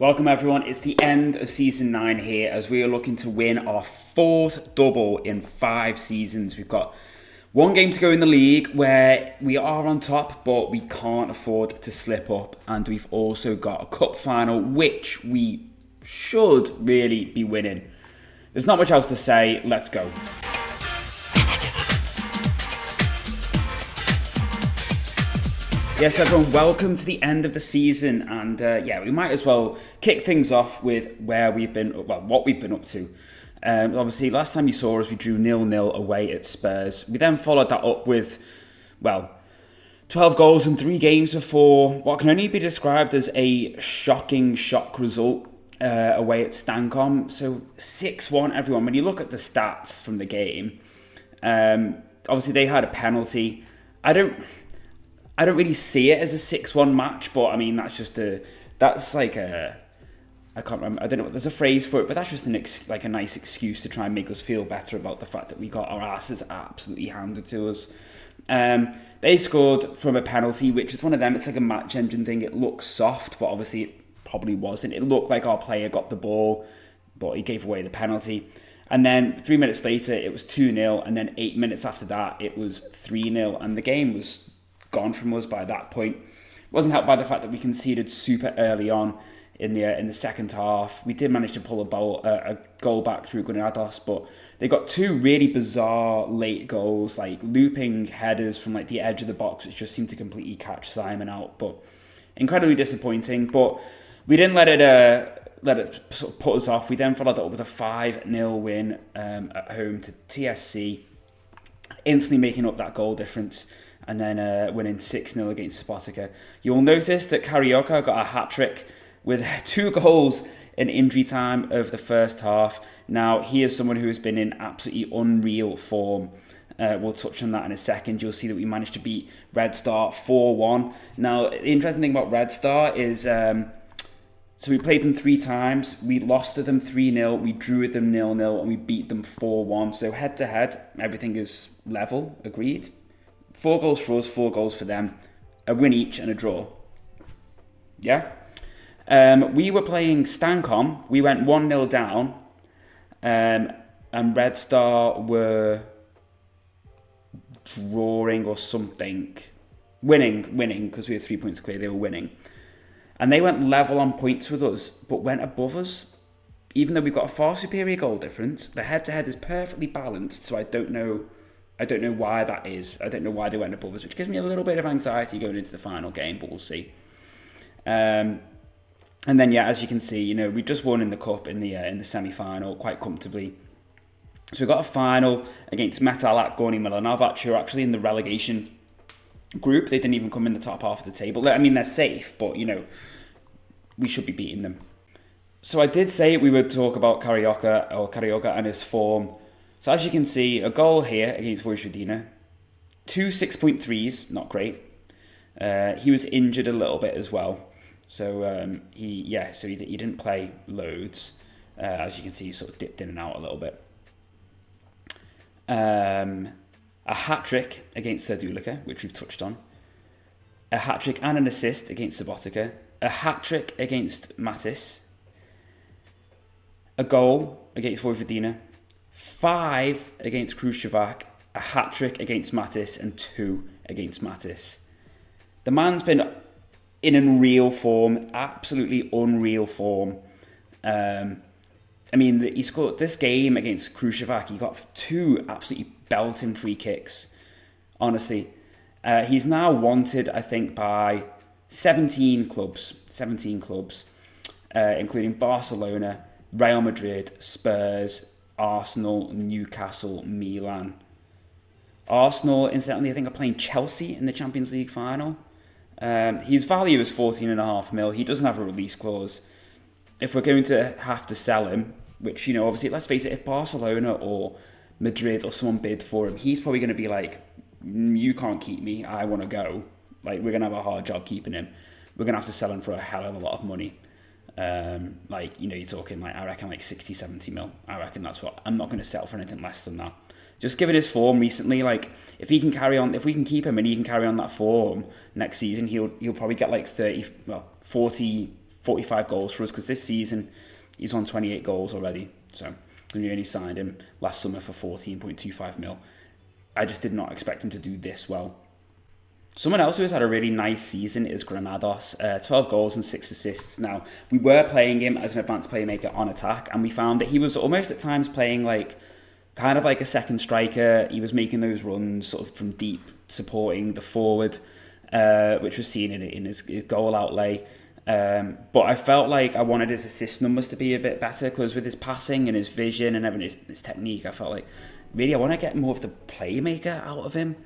Welcome everyone, it's the end of season 9 here as we are looking to win our 4th double in 5 seasons. We've got one game to go in the league where we are on top but we can't afford to slip up, and we've also got a cup final which we should really be winning. There's not much else to say, let's go. Yes, everyone, welcome to the end of the season, and we might as well kick things off with what we've been up to. Obviously, last time you saw us, we drew 0-0 away at Spurs. We then followed that up with, 12 goals in 3 games before what can only be described as a shocking shock result away at Stancombe. So 6-1, everyone. When you look at the stats from the game, obviously they had a penalty. I don't really see it as a 6-1 match, but I mean, I can't remember, I don't know, there's a phrase for it, but that's just a nice excuse to try and make us feel better about the fact that we got our asses absolutely handed to us. They scored from a penalty, which is one of them, it's like a match engine thing. It looks soft, but obviously it probably wasn't. It looked like our player got the ball, but he gave away the penalty. And then 3 minutes later, it was 2-0, and then 8 minutes after that, it was 3-0, and the game was gone from us by that point. Wasn't helped by the fact that we conceded super early on in the second half. We did manage to pull a goal back through Granados, but they got 2 really bizarre late goals, like looping headers from like the edge of the box, which just seemed to completely catch Simon out. But incredibly disappointing. But we didn't let it sort of put us off. We then followed that up with a 5-0 win at home to TSC, instantly making up that goal difference, and then winning 6-0 against Subotica. You'll notice that Carioca got a hat-trick with 2 goals in injury time of the first half. Now, he is someone who has been in absolutely unreal form. We'll touch on that in a second. You'll see that we managed to beat Red Star 4-1. Now, the interesting thing about Red Star is, so we played them 3 times. We lost to them 3-0, we drew with them 0-0, and we beat them 4-1. So head-to-head, everything is level, agreed. 4 goals for us, 4 goals for them. A win each and a draw. Yeah? We were playing Stancombe. We went 1-0 down. And Red Star were drawing or something. Winning, because we were 3 points clear. They were winning. And they went level on points with us, but went above us. Even though we've got a far superior goal difference, the head-to-head is perfectly balanced, so I don't know why that is. I don't know why they went above us, which gives me a little bit of anxiety going into the final game, but we'll see. And then, as you can see, we just won in the cup in the semi-final quite comfortably. So we got a final against Metal Gorny Milanovac, who are actually in the relegation group. They didn't even come in the top half of the table. I mean, they're safe, but, we should be beating them. So I did say we would talk about Carioca and his form. So as you can see, a goal here against Vojvodina. 2 6.3s, not great. He was injured a little bit as well. So he didn't play loads. As you can see, he sort of dipped in and out a little bit. A hat-trick against Serdulica, which we've touched on. A hat-trick and an assist against Subotica. A hat-trick against Matis. A goal against Vojvodina. 5 against Kruševac, a hat-trick against Matis, and 2 against Matis. The man's been in unreal form, absolutely unreal form. He scored this game against Kruševac. He got 2 absolutely belting free kicks. Honestly, he's now wanted, I think, by 17 clubs, including Barcelona, Real Madrid, Spurs, Arsenal, Newcastle, Milan. Arsenal, incidentally, I think are playing Chelsea in the Champions League final. His value is 14.5 mil. He doesn't have a release clause. If we're going to have to sell him, which, obviously, let's face it, if Barcelona or Madrid or someone bid for him, he's probably going to be like, you can't keep me, I want to go. Like, we're going to have a hard job keeping him. We're going to have to sell him for a hell of a lot of money. You're talking I reckon 60, 70 mil. I reckon that's what, I'm not going to settle for anything less than that. Just given his form recently, if he can carry on, if we can keep him and he can carry on that form next season, he'll probably get 40, 45 goals for us, because this season he's on 28 goals already. So when we only signed him last summer for 14.25 mil, I just did not expect him to do this well. Someone else who has had a really nice season is Granados, 12 goals and 6 assists. Now, we were playing him as an advanced playmaker on attack, and we found that he was almost at times playing kind of like a second striker. He was making those runs sort of from deep, supporting the forward, which was seen in his goal outlay. But I felt like I wanted his assist numbers to be a bit better, because with his passing and his vision and everything, his technique, I felt like, really, I want to get more of the playmaker out of him.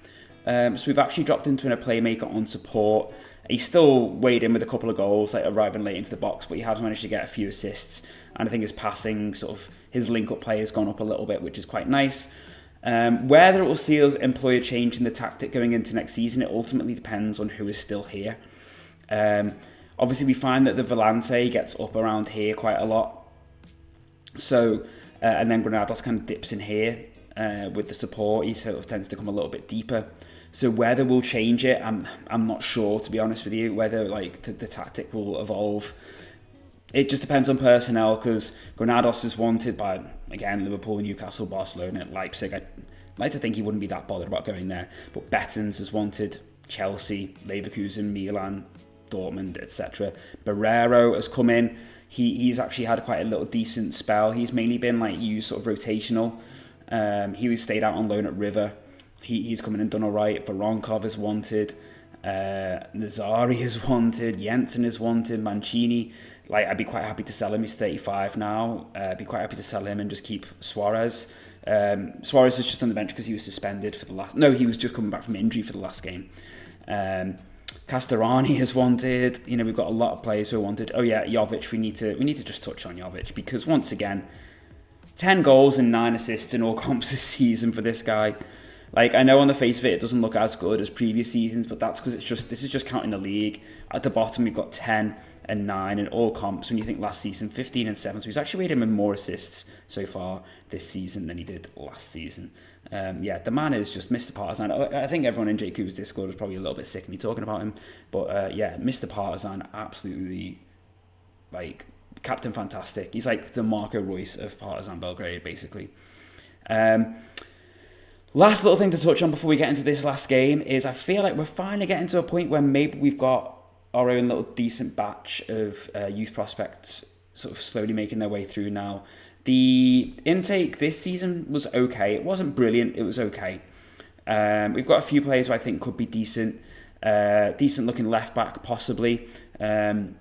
So we've actually dropped into a playmaker on support. He's still weighed in with a couple of goals, like arriving late into the box, but he has managed to get a few assists. And I think his passing, sort of his link-up play has gone up a little bit, which is quite nice. Whether it will see us employ a change in the tactic going into next season, it ultimately depends on who is still here. Obviously, we find that the Volante gets up around here quite a lot. So, and then Granados kind of dips in here with the support. He sort of tends to come a little bit deeper. So whether we'll change it, I'm not sure, to be honest with you. Whether the tactic will evolve, it just depends on personnel, because Granados is wanted by, again, Liverpool, Newcastle, Barcelona, Leipzig. I'd like to think he wouldn't be that bothered about going there. But Bettens is wanted, Chelsea, Leverkusen, Milan, Dortmund, etc. Barrero has come in. He's actually had quite a little decent spell. He's mainly been used sort of rotational. He was stayed out on loan at River. He's come in and done all right. Voronkov is wanted. Nazari is wanted. Jensen is wanted. Mancini. I'd be quite happy to sell him. He's 35 now. I'd be quite happy to sell him and just keep Suarez. Suarez is just on the bench because he was suspended for the last... No, he was just coming back from injury for the last game. Castorani is wanted. We've got a lot of players who are wanted. Oh yeah, Jovic. We need to just touch on Jovic, because once again, 10 goals and 9 assists in all comps this season for this guy. I know on the face of it doesn't look as good as previous seasons, but that's because this is just counting the league. At the bottom, we've got 10 and 9 in all comps. When you think last season, 15 and 7. So he's actually made him more assists so far this season than he did last season. The man is just Mr. Partizan. I think everyone in JQ's Discord is probably a little bit sick of me talking about him. But Mr. Partizan, absolutely, Captain Fantastic. He's like the Marco Reus of Partizan Belgrade, basically. Last little thing to touch on before we get into this last game is I feel like we're finally getting to a point where maybe we've got our own little decent batch of youth prospects sort of slowly making their way through now. The intake this season was okay. It wasn't brilliant. It was okay. We've got a few players who I think could be decent. Decent looking left back, possibly. And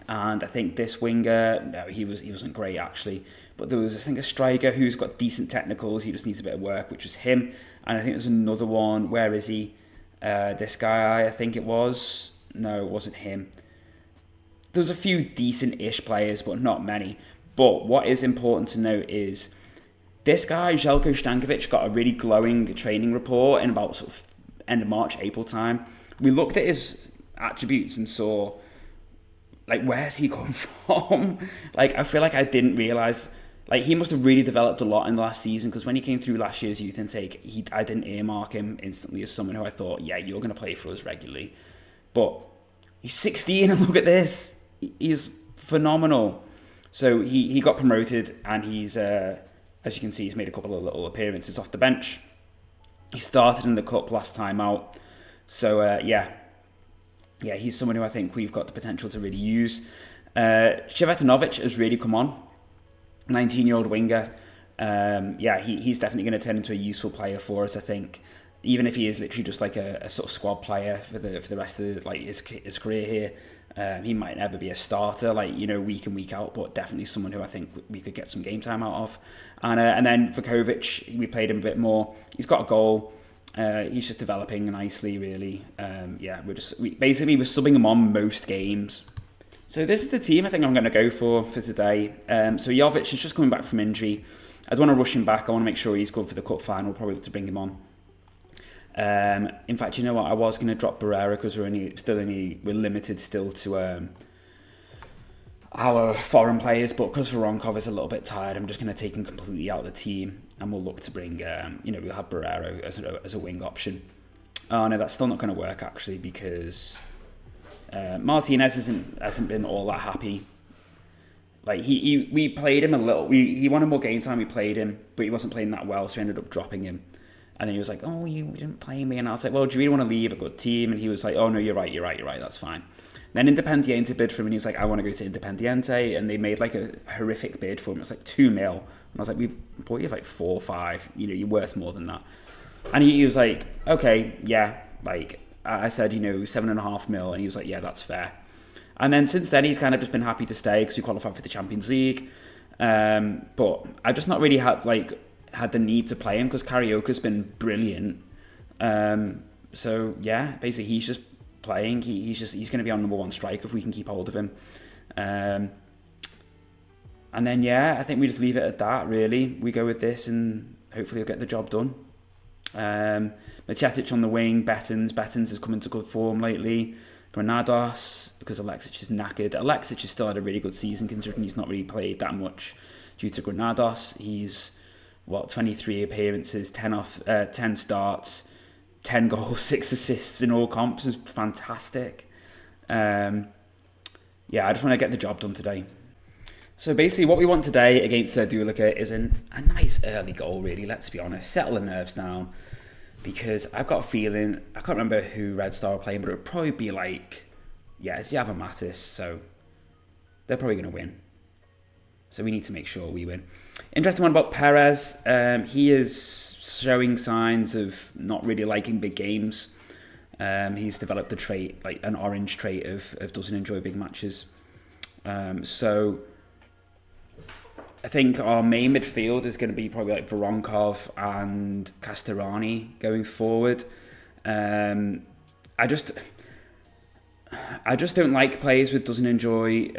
I think this winger, no, he wasn't great actually. But there was, I think, a striker who's got decent technicals. He just needs a bit of work, which was him. And I think there's another one. Where is he? This guy, I think it was. No, it wasn't him. There's a few decent-ish players, but not many. But what is important to note is this guy, Željko Stankovic, got a really glowing training report in about sort of end of March, April time. We looked at his attributes and saw, where's he come from? I feel like I didn't realise... he must have really developed a lot in the last season, because when he came through last year's youth intake, I didn't earmark him instantly as someone who I thought, yeah, you're going to play for us regularly. But he's 16 and look at this. He's phenomenal. So he got promoted, and he's, as you can see, he's made a couple of little appearances off the bench. He started in the cup last time out. So, he's someone who I think we've got the potential to really use. Cvetanovic has really come on. 19-year-old winger. He's definitely going to turn into a useful player for us, I think. Even if he is literally just a sort of squad player for the rest of his career here. He might never be a starter, week in, week out, but definitely someone who I think we could get some game time out of. And then Vukovic, we played him a bit more. He's got a goal. He's just developing nicely, really. We're subbing him on most games. So this is the team I think I'm going to go for today. So Jovic is just coming back from injury. I don't want to rush him back. I want to make sure he's good for the cup final, probably to bring him on. In fact, you know what? I was going to drop Barrera because we're limited still to our foreign players, but because Voronkov is a little bit tired, I'm just going to take him completely out of the team, and we'll look to bring, we'll have Barrera as a wing option. Oh no, that's still not going to work actually, because Martinez hasn't been all that happy. Like we played him a little. He wanted more game time. We played him, but he wasn't playing that well, so we ended up dropping him. And then he was like, "Oh, you didn't play me," and I was like, "Well, do you really want to leave a good team?" And he was like, "Oh no, you're right. That's fine." Then Independiente bid for him, and he was like, "I want to go to Independiente," and they made like a horrific bid for him. It was like 2 mil, and I was like, "We bought you like 4 or 5. You know, you're worth more than that." And he was like, "Okay, yeah." Like I said, 7.5 mil, and he was like, "Yeah, that's fair." And then since then, he's kind of just been happy to stay because we qualified for the Champions League. But I've just not really had the need to play him because Carioca's been brilliant. So yeah, basically he's just playing. He's going to be our number 1 striker if we can keep hold of him. And then yeah, I think we just leave it at that. Really, we go with this, and hopefully he'll get the job done. Macetic on the wing. Bettens has come into good form lately. Granados, because Alexic is knackered. Alexic has still had a really good season considering he's not really played that much due to Granados. He's 23 appearances, 10 starts, 10 goals, 6 assists in all comps is fantastic. I just want to get the job done today. So basically what we want today against Serdulica is a nice early goal, really, let's be honest. Settle the nerves down. Because I've got a feeling, I can't remember who Red Star are playing, but it would probably be it's Java Mattis, so they're probably going to win. So we need to make sure we win. Interesting one about Perez. He is showing signs of not really liking big games. He's developed a trait, like an orange trait of doesn't enjoy big matches. So I think our main midfield is going to be probably like Voronkov and Castorani going forward. I just don't like players who doesn't enjoy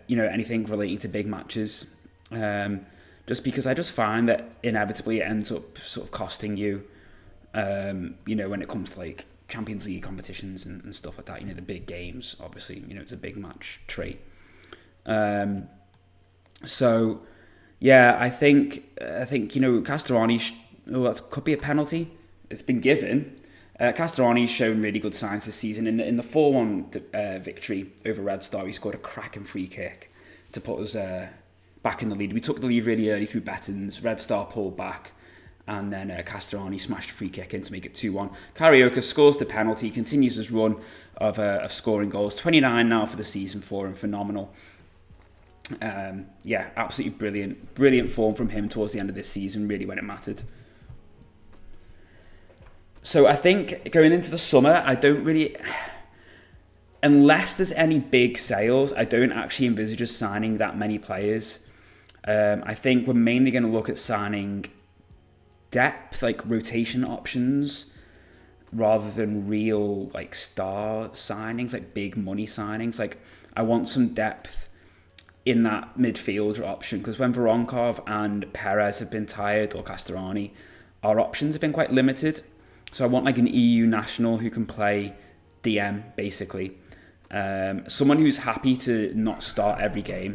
anything relating to big matches. Just because I just find that inevitably it ends up sort of costing you. When it comes to like Champions League competitions and stuff like that. The big games, obviously, it's a big match trait. So. Yeah, I think Castorani. That could be a penalty. It's been given. Castorani's shown really good signs this season. In the 4-1 victory over Red Star, he scored a cracking free kick to put us back in the lead. We took the lead really early through Bettens. Red Star pulled back, and then Castorani smashed a free kick in to make it 2-1. Carioca scores the penalty, continues his run of scoring goals. 29 now for the season for him, phenomenal. Absolutely brilliant form from him towards the end of this season, really when it mattered. So I think going into the summer, I don't really, unless there's any big sales, I don't actually envisage us signing that many players. I think we're mainly going to look at signing depth, like rotation options, rather than real like star signings, like big money signings. Like I want some depth in that midfielder option, because when Voronkov and Perez have been tired, or Castorani, our options have been quite limited. So I want like an EU national who can play DM, basically. Someone who's happy to not start every game,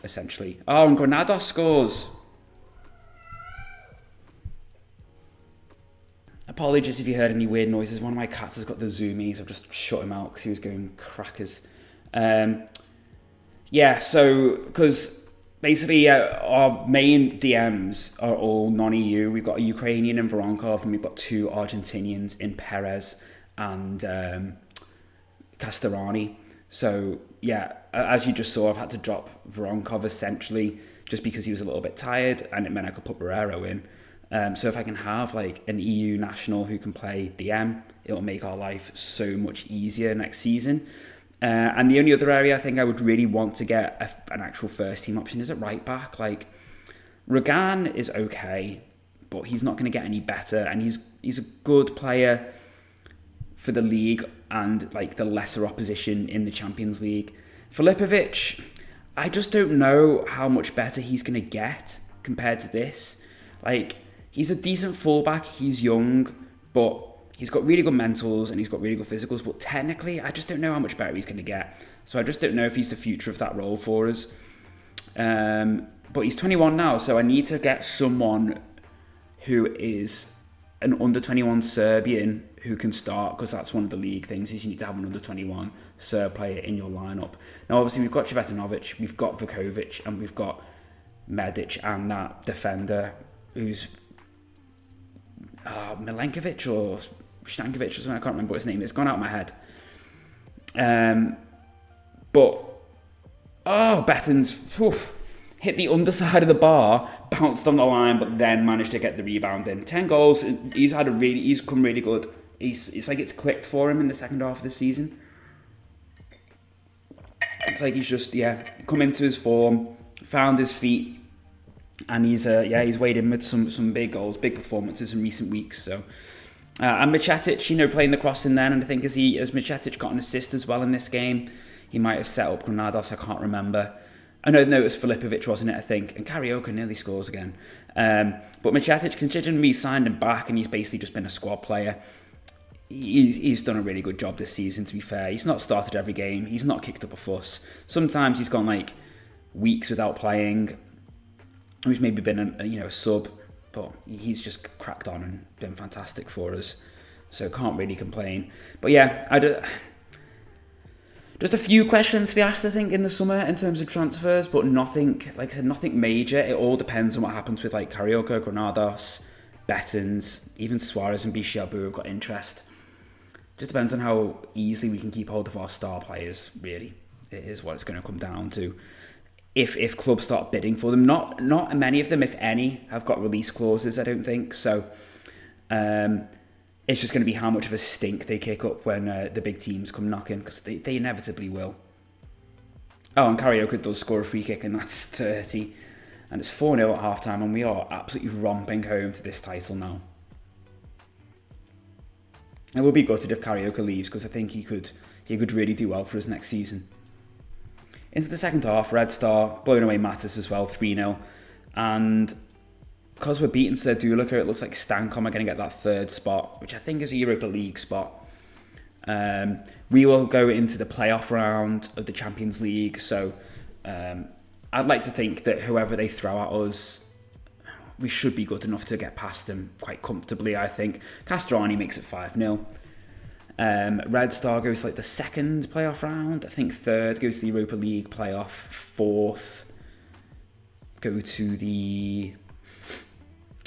essentially. Oh, and Granados scores. Apologies if you heard any weird noises. One of my cats has got the zoomies. I've just shut him out because he was going crackers. Because basically our main DMs are all non-EU. We've got a Ukrainian in Voronkov, and we've got 2 Argentinians in Perez and Castorani. So, yeah, as you just saw, I've had to drop Voronkov essentially just because he was a little bit tired, and it meant I could put Barrero in. So if I can have like an EU national who can play DM, it'll make our life so much easier next season. And the only other area I think I would really want to get an actual first team option is at right back. Like Ragan is okay, but he's not going to get any better, and he's a good player for the league and like the lesser opposition in the Champions League. Filipovic, I just don't know how much better he's going to get compared to this. Like he's a decent fullback, he's young, but he's got really good mentals and he's got really good physicals, but technically, I just don't know how much better he's going to get. So I just don't know if he's the future of that role for us. But he's 21 now, so I need to get someone who is an under-21 Serbian who can start, because that's one of the league things, is you need to have an under-21 Serb player in your lineup. Now, obviously, we've got Cvetanovic, we've got Vukovic, and we've got Medic, and that defender who's Milenkovic or Stankovic or something, I can't remember what his name is, it's gone out of my head. Bettins hit the underside of the bar, bounced on the line, but then managed to get the rebound in. 10 goals, he's come really good. It's like it's clicked for him in the second half of the season. It's like he's just, come into his form, found his feet, and he's weighed in with some big goals, big performances in recent weeks. So, and Micetic, playing the crossing then, and I think as Micetic got an assist as well in this game, he might have set up Granados, I can't remember. I know it was Filipovic, wasn't it, I think, and Carioca nearly scores again. But Micetic, considering we signed him back and he's basically just been a squad player, he's done a really good job this season, to be fair. He's not started every game, he's not kicked up a fuss. Sometimes he's gone like weeks without playing, he's maybe been a sub, but he's just cracked on and been fantastic for us. So can't really complain. But yeah, just a few questions to be asked, I think, in the summer in terms of transfers, but nothing, like I said, nothing major. It all depends on what happens with like Carioca, Granados, Bettins, even Suarez and Bishiabu have got interest. Just depends on how easily we can keep hold of our star players, really. It is what it's going to come down to. If clubs start bidding for them, not many of them, if any, have got release clauses, I don't think. So it's just going to be how much of a stink they kick up when the big teams come knocking, because they inevitably will. Oh, and Carioca does score a free kick, and that's 30. And it's 4-0 at half-time, and we are absolutely romping home to this title now. It will be gutted if Carioca leaves, because I think he could really do well for us next season. Into the second half, Red Star blowing away Mattis as well, 3-0. And because we're beating Serdulica, it looks like Stankom are going to get that third spot, which I think is a Europa League spot. We will go into the playoff round of the Champions League, so I'd like to think that whoever they throw at us, we should be good enough to get past them quite comfortably, I think. Castrani makes it 5-0. Red Star goes to like the second playoff round. I think third goes to the Europa League playoff. Fourth go to the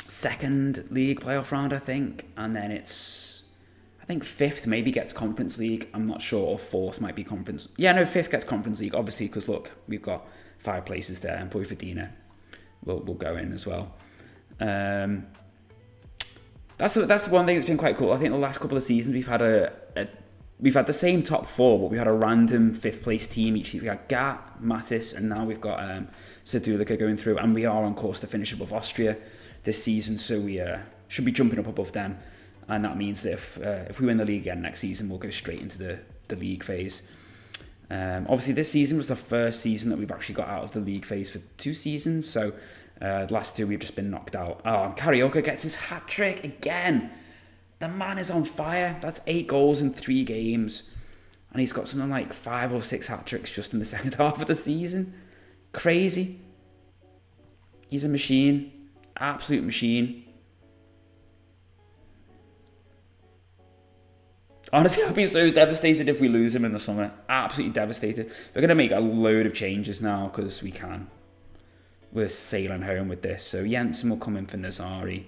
second league playoff round, I think. And then I think fifth maybe gets Conference League. I'm not sure. Or fourth might be Conference. Yeah, no, fifth gets Conference League, obviously, because look, we've got 5 places there, and Vojvodina will go in as well. That's one thing that's been quite cool. I think the last couple of seasons we've had we've had the same top 4, but we had a random 5th place team each season. We had Gat, Mattis, and now we've got Serdulica going through, and we are on course to finish above Austria this season, so we should be jumping up above them, and that means that if we win the league again next season, we'll go straight into the league phase. Obviously, this season was the first season that we've actually got out of the league phase for 2 seasons, so the last 2 we've just been knocked out. Oh, and Carioca gets his hat-trick again. The man is on fire. That's 8 goals in 3 games. And he's got something like 5 or 6 hat-tricks just in the second half of the season. Crazy. He's a machine. Absolute machine. Honestly, I'll be so devastated if we lose him in the summer. Absolutely devastated. We're going to make a load of changes now because we can. We're sailing home with this. So Jensen will come in for Nazari.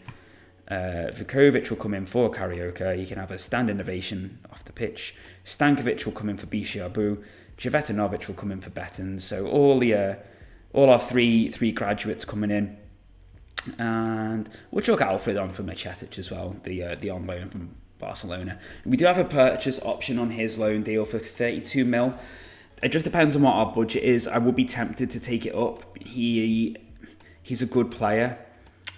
Vukovic will come in for Carioca. He can have a standing ovation off the pitch. Stankovic will come in for Bishiabu. Cvetanovic will come in for Bettins. So all our three graduates coming in. And we'll chuck Alfred on for Micetic as well, the on loan from Barcelona. We do have a purchase option on his loan deal for 32 mil. It just depends on what our budget is. I would be tempted to take it up. He's a good player.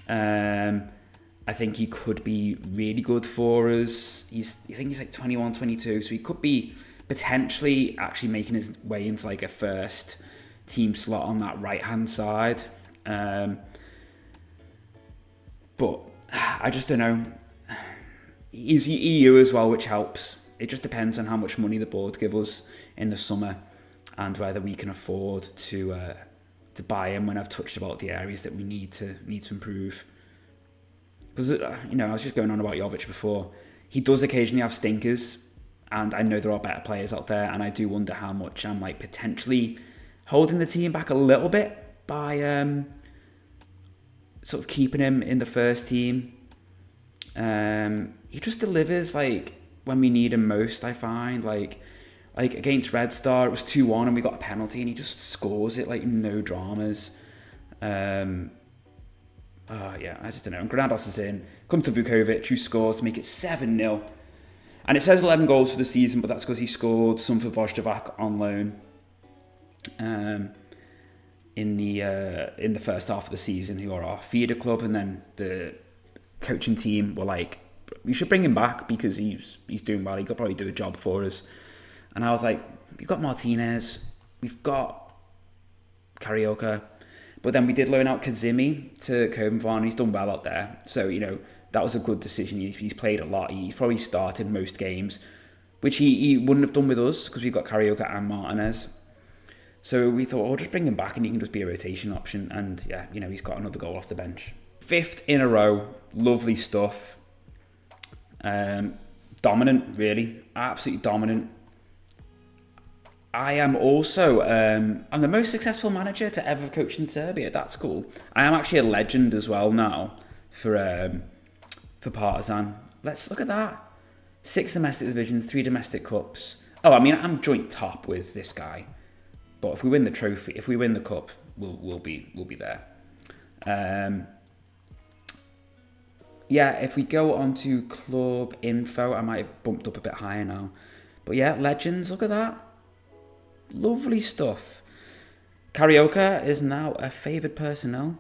I think he could be really good for us. I think he's like 21, 22, so he could be potentially actually making his way into like a first team slot on that right hand side. But I just don't know. He's EU as well, which helps. It just depends on how much money the board give us in the summer and whether we can afford to buy him when I've touched about the areas that we need to improve. Because, I was just going on about Jovic before. he does occasionally have stinkers, and I know there are better players out there, and I do wonder how much I'm like potentially holding the team back a little bit by sort of keeping him in the first team. He just delivers like when we need him most, I find. Like against Red Star, it was 2-1 and we got a penalty and he just scores it like no dramas. Yeah, I just don't know. And Granados is in. Come to Vukovic, who scores to make it 7-0. And it says 11 goals for the season, but that's because he scored some for Vojtovac on loan in the first half of the season, who are our feeder club. And then the coaching team were like, we should bring him back because he's doing well. He could probably do a job for us. And I was like, we've got Martinez, we've got Carioca, but then we did loan out Kazimi to Copenhagen, and he's done well out there. So, you know, that was a good decision. He's played a lot. He's probably started most games, which he wouldn't have done with us because we've got Carioca and Martinez. So we thought, just bring him back and he can just be a rotation option. And yeah, you know, he's got another goal off the bench. 5th in a row. Lovely stuff. Dominant, really. Absolutely dominant. I am also, I'm the most successful manager to ever coach in Serbia. That's cool. I am actually a legend as well now for Partizan. Let's look at that. 6 domestic divisions, 3 domestic cups. Oh, I mean, I'm joint top with this guy. But if we win the trophy, if we win the cup, we'll be there. Yeah, if we go on to club info, I might have bumped up a bit higher now. But yeah, legends, look at that. Lovely stuff. Carioca is now a favoured personnel.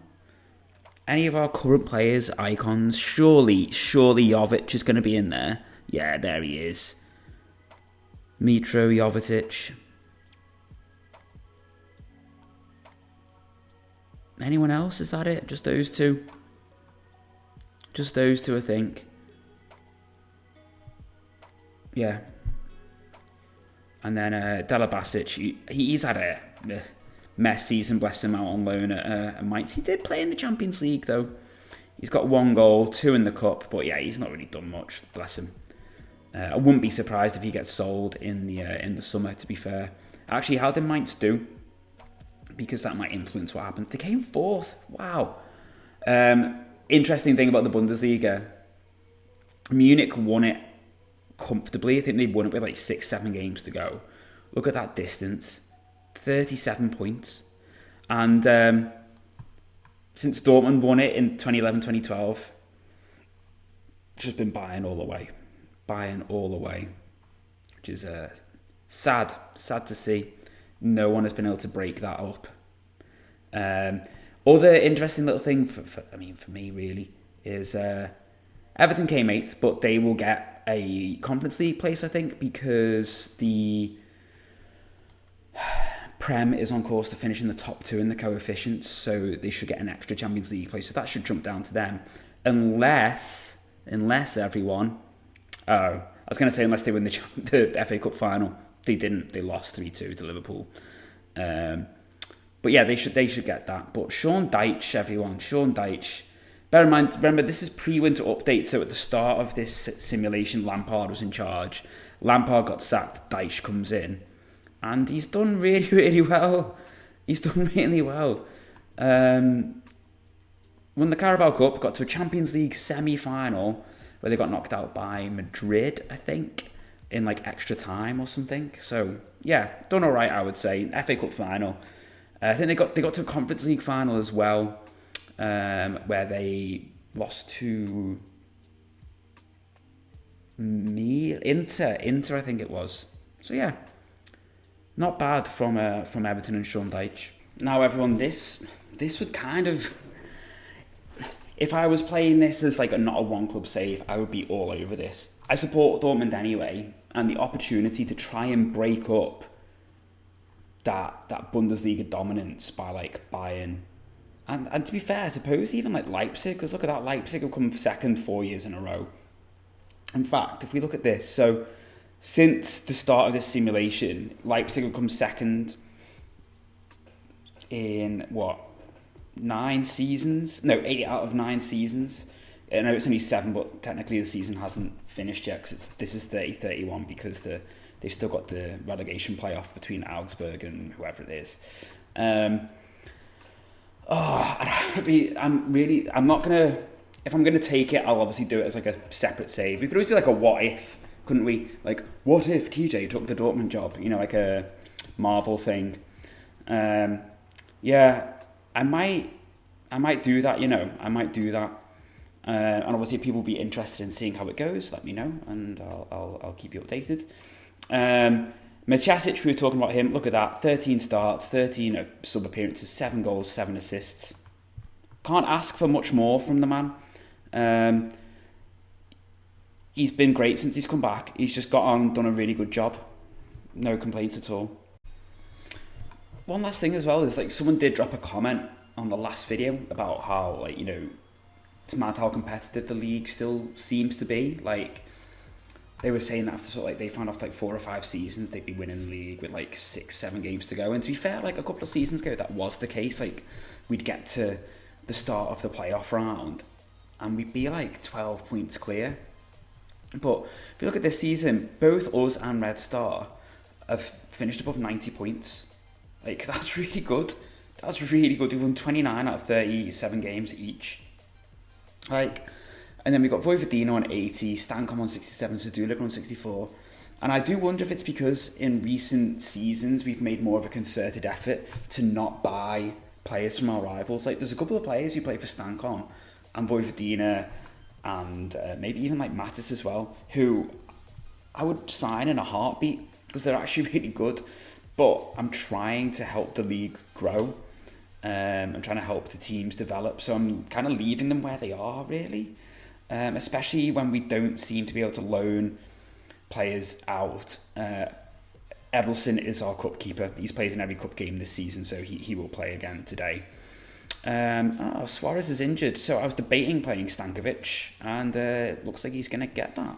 Any of our current players, icons, surely Jovic is going to be in there. Yeah, there he is. Mitro Jovetic. Anyone else? Is that it? Just those two? Just those two, I think. Yeah. And then Dela Basic, he's had a mess season, bless him, out on loan at Mainz. He did play in the Champions League, though. He's got 1 goal, 2 in the cup, but yeah, he's not really done much, bless him. I wouldn't be surprised if he gets sold in the summer, to be fair. Actually, how did Mainz do? Because that might influence what happens. They came 4th. Wow. Interesting thing about the Bundesliga. Munich won it comfortably. I think they won it with like 6-7 games to go. Look at that distance. 37 points. And since Dortmund won it in 2011-2012, just been buying all the way. Which is sad to see. No one has been able to break that up. Other interesting little thing for me really is Everton came 8th, but they will get a Conference League place, I think, because the Prem is on course to finish in the top 2 in the coefficients, so they should get an extra Champions League place. So that should jump down to them, unless everyone. Oh, I was going to say unless they win the FA Cup final. They didn't. They lost 3-2 to Liverpool. But yeah, they should get that. But Sean Dyche, everyone, Sean Dyche. Bear in mind, remember, this is pre-winter update, so at the start of this simulation, Lampard was in charge. Lampard got sacked, Dyche comes in. And he's done really, really well. He's done really well. Won the Carabao Cup, got to a Champions League semi-final, where they got knocked out by Madrid, I think, in like extra time or something. So, yeah, done all right, I would say. FA Cup final. I think they got to a Conference League final as well, where they lost to Inter, I think it was. So yeah, not bad from Everton and Sean Dyche. Now everyone, this would kind of, if I was playing this as like not a one club save, I would be all over this. I support Dortmund anyway, and the opportunity to try and break up that Bundesliga dominance by like Bayern. And to be fair, I suppose even like Leipzig, because look at that, Leipzig have come 2nd 4 years in a row. In fact, if we look at this, so since the start of this simulation, Leipzig have come 2nd in 8 out of 9 seasons. I know it's only 7, but technically the season hasn't finished yet because this is 30-31 because they've still got the relegation playoff between Augsburg and whoever it is. I'm not gonna. If I'm gonna take it, I'll obviously do it as like a separate save. We could always do like a what if, couldn't we? Like, what if TJ took the Dortmund job? You know, like a Marvel thing. Yeah, I might do that. You know, I might do that. And obviously, if people will be interested in seeing how it goes, let me know, and I'll keep you updated. Maciasic, we were talking about him. Look at that: 13 starts, 13 sub appearances, 7 goals, 7 assists. Can't ask for much more from the man. He's been great since he's come back. He's just got on, done a really good job. No complaints at all. One last thing as well is like someone did drop a comment on the last video about how it's mad how competitive the league still seems to be. Like they were saying that after they found after 4 or 5 seasons they'd be winning the league with 6-7 games to go. And to be fair, a couple of seasons ago that was the case. We'd get to the start of the playoff round and we'd be 12 points clear. But if you look at this season, both us and Red Star have finished above 90 points. That's really good. That's really good. We've won 29 out of 37 games each. And then we've got Vojvodina on 80, Stankom on 67, Sadula on 64. And I do wonder if it's because in recent seasons we've made more of a concerted effort to not buy players from our rivals. There's a couple of players who play for Stankom and Vojvodina and maybe even Mattis as well, who I would sign in a heartbeat because they're actually really good. But I'm trying to help the league grow. I'm trying to help the teams develop. So I'm kind of leaving them where they are, really. Especially when we don't seem to be able to loan players out. Edelson is our cup keeper. He's played in every cup game this season, so he will play again today. Suarez is injured, so I was debating playing Stankovic, and it looks like he's going to get that.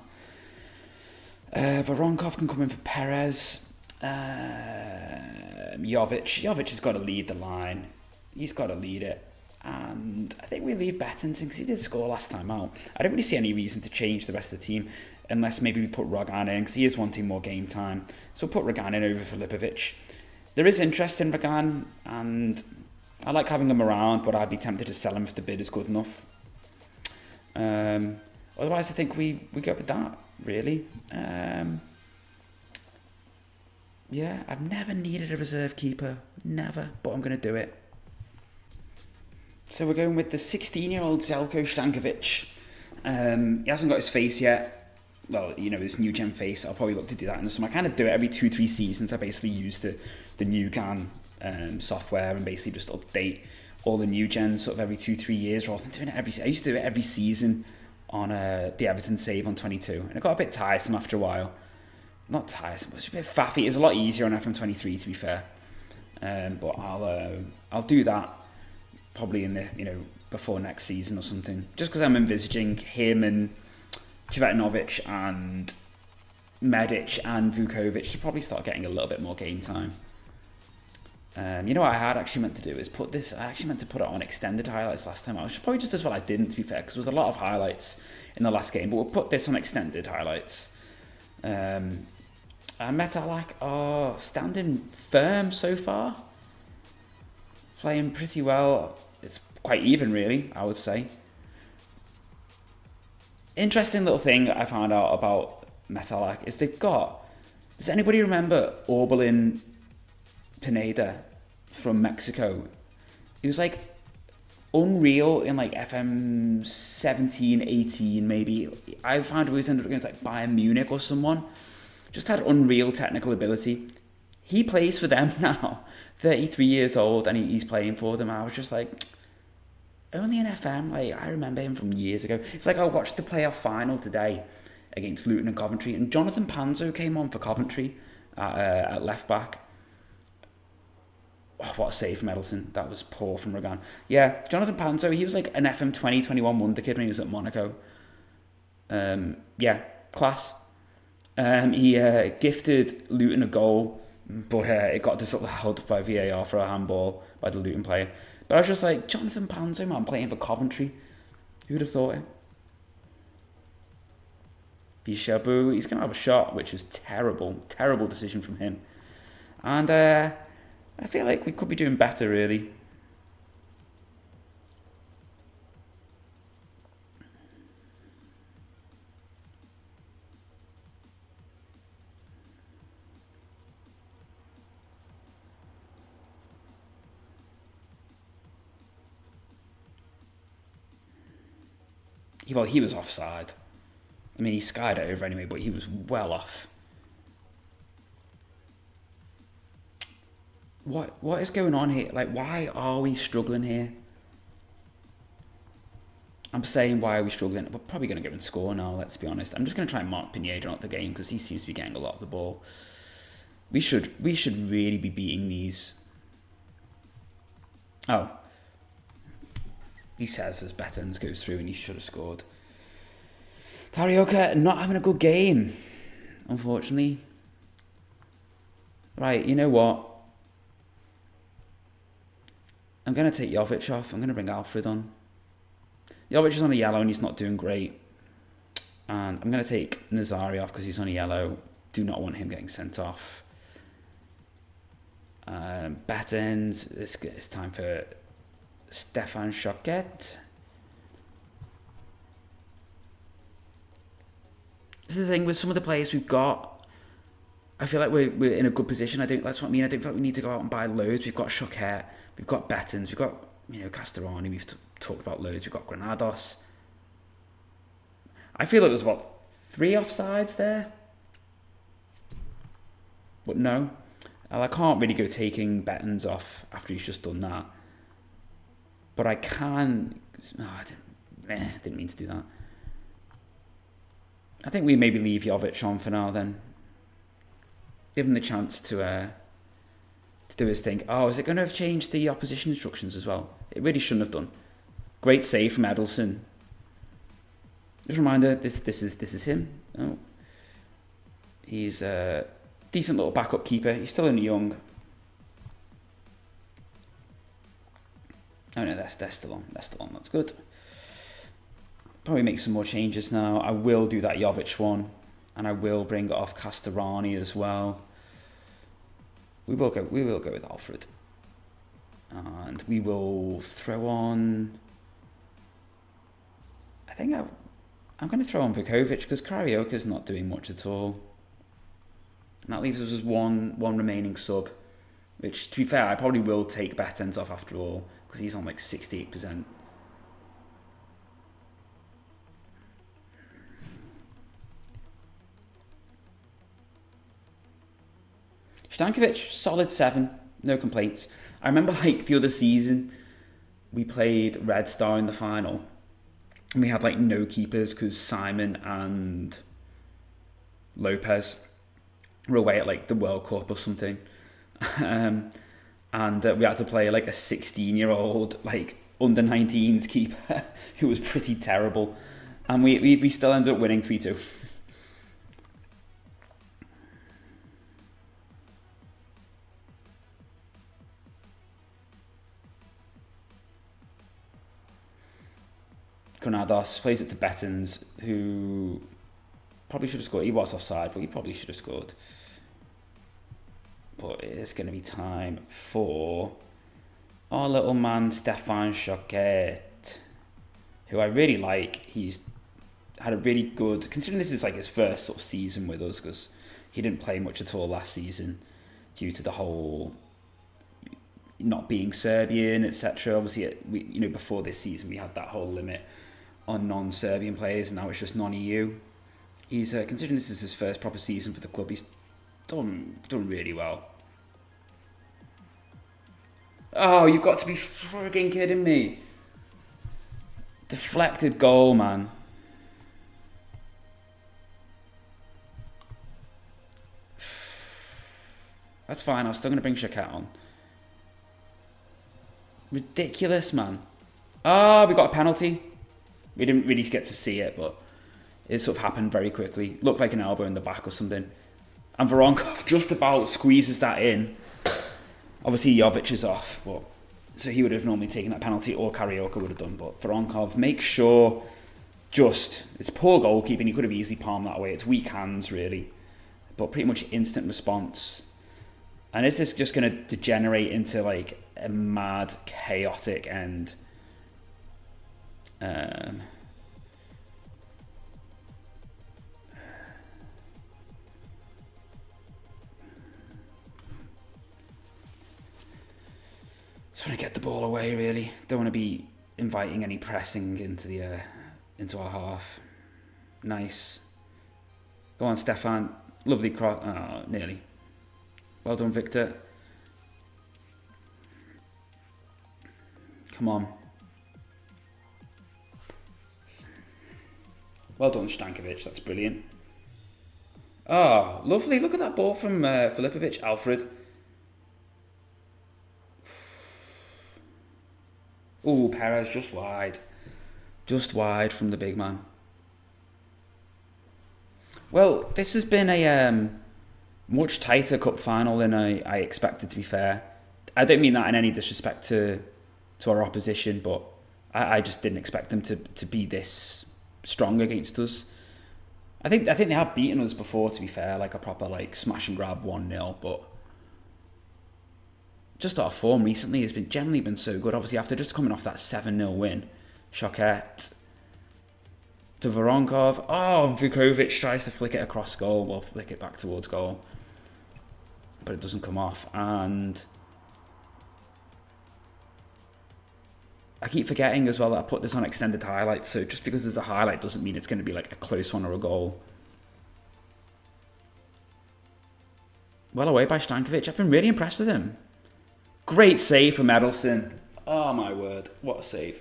Voronkov can come in for Perez. Jovic has got to lead the line. He's got to lead it. And I think we leave Bettinson because he did score last time out. I don't really see any reason to change the rest of the team unless maybe we put Rogan in because he is wanting more game time. So we'll put Rogan in over Filipovic. There is interest in Rogan and I like having him around, but I'd be tempted to sell him if the bid is good enough. Otherwise, I think we go with that, really. Yeah, I've never needed a reserve keeper. Never, but I'm going to do it. So we're going with the 16-year-old Zelko Stankovic. He hasn't got his face yet. Well, his new gen face. I'll probably look to do that in the summer. I kind of do it every 2-3 seasons. I basically use the new GAN software and basically just update all the new gens sort of every 2-3 years rather than doing it every season. I used to do it every season on the Everton save on 22. And it got a bit tiresome after a while. Not tiresome, but it's a bit faffy. It's a lot easier on FM23 to be fair. But I'll do that probably in the before next season or something. Just because I'm envisaging him and Cvetanovic and Medic and Vukovic to probably start getting a little bit more game time. What I had actually meant to do is put this. I actually meant to put it on extended highlights last time. I was probably just as well I didn't, to be fair, because there was a lot of highlights in the last game. But we'll put this on extended highlights. Metalak are standing firm so far. Playing pretty well. It's quite even, really, I would say. Interesting little thing I found out about Metalak is they've got... Does anybody remember Orbelin Pineda from Mexico? He was unreal in FM17, 18 maybe. I found he was ended up going to Bayern Munich or someone. Just had unreal technical ability. He plays for them now, 33 years old, and he's playing for them. I was just only in FM. I remember him from years ago. It's I watched the playoff final today against Luton and Coventry, and Jonathan Panzo came on for Coventry at left back. Oh, what a save from Edelson. That was poor from Rogan. Yeah, Jonathan Panzo, he was an FM 21 wonder kid when he was at Monaco. Yeah, class. He gifted Luton a goal, but it got disallowed by VAR for a handball by the Luton player. But I was just Jonathan Panzo, man, playing for Coventry. Who'd have thought it? Bishabu, he's going to have a shot, which was terrible. Terrible decision from him. And I feel like we could be doing better, really. Well, he was offside. I mean, he skied it over anyway, but he was well off. What is going on here? Like, why are we struggling here? I'm saying, why are we struggling? We're probably going to go and score now, let's be honest. I'm just going to try and mark Pineda out the game because he seems to be getting a lot of the ball. We should really be beating these. Oh. He says as Bettens goes through and he should have scored. Karaoke not having a good game, unfortunately. Right, you know what? I'm going to take Jovic off. I'm going to bring Alfred on. Jovic is on a yellow and he's not doing great. And I'm going to take Nazari off because he's on a yellow. Do not want him getting sent off. Bettens, it's time for Stefan Choquette. This is the thing with some of the players we've got. I feel like we're in a good position. That's what I mean. I don't feel like we need to go out and buy loads. We've got Choquette, we've got Bettens, we've got Castorani. We've talked about loads. We've got Granados. I feel like there's 3 offsides there, but no. I can't really go taking Bettens off after he's just done that. But I can... I didn't mean to do that. I think we maybe leave Jovic on for now then. Give him the chance to do his thing. Oh, is it going to have changed the opposition instructions as well? It really shouldn't have done. Great save from Edelson. Just a reminder, this is him. Oh. He's a decent little backup keeper. He's still only young. Oh no, they're still on. They're still on. That's good. Probably make some more changes now. I will do that Jovic one, and I will bring it off Castorani as well. We will go with Alfred, and we will throw on. I think I'm going to throw on Vukovic because Karaoke's not doing much at all. And that leaves us with one remaining sub, which, to be fair, I probably will take Bettens off after all because he's on like 68%. Stankovic, solid 7, no complaints. I remember like the other season, we played Red Star in the final, and we had like no keepers because Simon and Lopez were away at like the World Cup or something. And we had to play like a 16-year-old like under 19s keeper who was pretty terrible, and we still ended up winning 3-2. Granados plays it to Bettens, who probably should have scored. He was offside, but he probably should have scored. But it's going to be time for our little man, Stefan Choquette, who I really like. He's had a really good, considering this is like his first sort of season with us, because he didn't play much at all last season due to the whole not being Serbian, etc. Obviously, before this season we had that whole limit on non-Serbian players, and now it's just non-EU. He's considering this is his first proper season for the club, he's done really well. Oh, you've got to be frigging kidding me! Deflected goal, man. That's fine. I'm still going to bring Choquette on. Ridiculous, man. Oh, we got a penalty. We didn't really get to see it, but it sort of happened very quickly. Looked like an elbow in the back or something. And Voronkov just about squeezes that in. Obviously, Jovic is off, so he would have normally taken that penalty, or Karaoke would have done. But Voronkov makes sure it's poor goalkeeping. He could have easily palmed that away. It's weak hands, really. But pretty much instant response. And is this just going to degenerate into like a mad, chaotic end? Just want to get the ball away, really. Don't want to be inviting any pressing into our half. Nice. Go on, Stefan. Lovely cross. Oh, nearly. Well done, Victor. Come on. Well done, Stankovic. That's brilliant. Oh, lovely. Look at that ball from Filipovic. Alfred. Ooh, Perez just wide. Just wide from the big man. Well, this has been a much tighter cup final than I expected, to be fair. I don't mean that in any disrespect to our opposition, but I just didn't expect them to be this strong against us. I think they have beaten us before, to be fair, like a proper like smash and grab 1-0, but just our form recently has generally been so good. Obviously, after just coming off that 7-0 win, Choquette to Voronkov. Oh, Vukovic tries to flick it across goal, well, flick it back towards goal, but it doesn't come off. And I keep forgetting as well that I put this on extended highlights, so just because there's a highlight doesn't mean it's going to be like a close one or a goal. Well away by Stankovic. I've been really impressed with him. Great save from Edelson. Oh my word, what a save.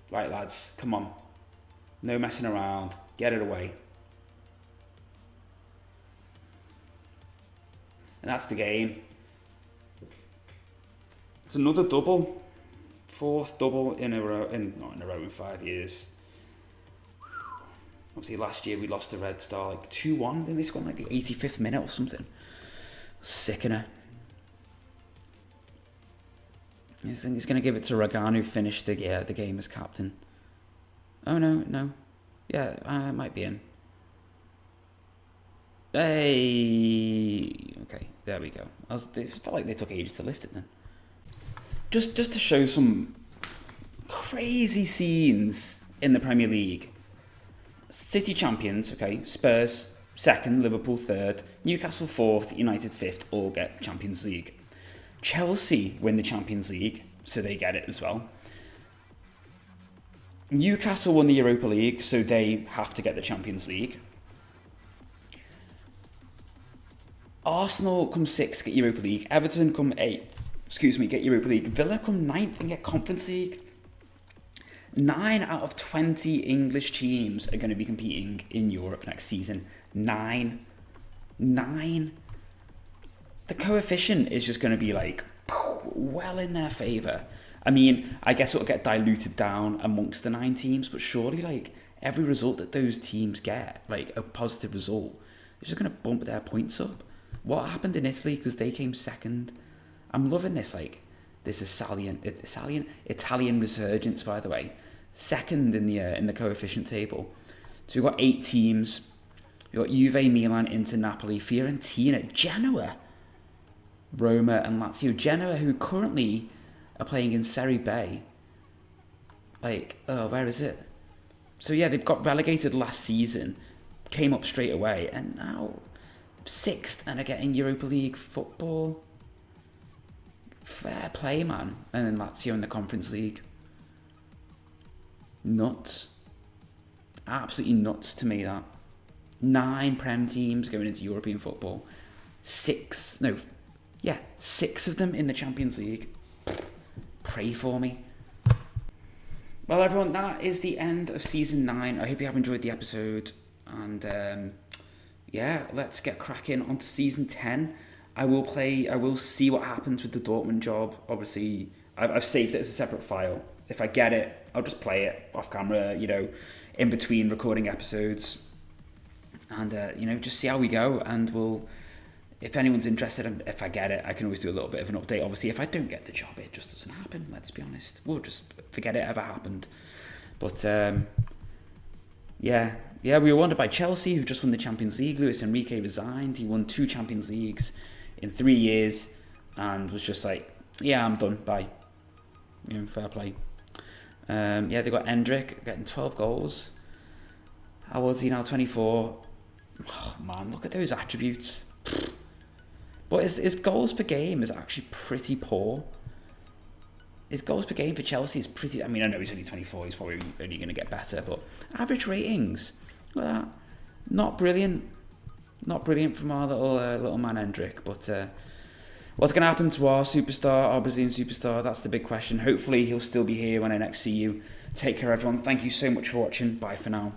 Right, lads, come on. No messing around. Get it away. And that's the game. It's another double. Fourth double in a row. Not in a row, in 5 years. Obviously, last year we lost to Red Star like 2-1. I think they scored like the 85th minute or something. Sickener. I think he's going to give it to Ragan, who finished the game as captain. Oh, no. Yeah, it might be in. Hey! Okay, there we go. It felt like they took ages to lift it then. Just to show some crazy scenes in the Premier League. City champions, okay, Spurs 2nd, Liverpool 3rd, Newcastle 4th, United 5th, all get Champions League. Chelsea win the Champions League, so they get it as well. Newcastle won the Europa League, so they have to get the Champions League. Arsenal come 6th, get Europa League. Everton come 8th, get Europa League. Villa come 9th and get Conference League. 9 out of 20 English teams are going to be competing in Europe next season. 9. The coefficient is just going to be like well in their favour. I mean, I guess it'll get diluted down amongst the 9 teams, but surely like every result that those teams get, like a positive result, is just going to bump their points up. What happened in Italy because they came 2nd? I'm loving this this Italian resurgence, by the way. 2nd in the coefficient table. So we've got 8 teams. We've got Juve, Milan, Inter, Napoli, Fiorentina, Genoa, Roma and Lazio. Genoa, who currently are playing in Serie B. Where is it? So yeah, they've got relegated last season, came up straight away, and now 6th and are getting Europa League football. Fair play, man. And then Lazio in the Conference League. Nuts. Absolutely nuts to me, that. 9 Prem teams going into European football. 6 of them in the Champions League. Pray for me. Well, everyone, that is the end of Season 9. I hope you have enjoyed the episode. And, let's get cracking onto Season 10. I will see what happens with the Dortmund job. Obviously, I've saved it as a separate file. If I get it, I'll just play it off camera, in between recording episodes. And, just see how we go. And we'll if anyone's interested, and if I get it, I can always do a little bit of an update. Obviously, if I don't get the job, it just doesn't happen. Let's be honest. We'll just forget it ever happened. But yeah, we were wondered by Chelsea, who just won the Champions League. Luis Enrique resigned. He won 2 Champions Leagues in 3 years, and was just like, yeah, I'm done. Bye. Fair play. They got Endrick getting 12 goals. How old is he now? 24. Oh, man, look at those attributes. But his goals per game is actually pretty poor. His goals per game for Chelsea is pretty... I mean, I know he's only 24. He's probably only going to get better. But average ratings, look at that. Not brilliant. Not brilliant from our little man Endrick. But what's going to happen to our superstar, our Brazilian superstar? That's the big question. Hopefully he'll still be here when I next see you. Take care, everyone. Thank you so much for watching. Bye for now.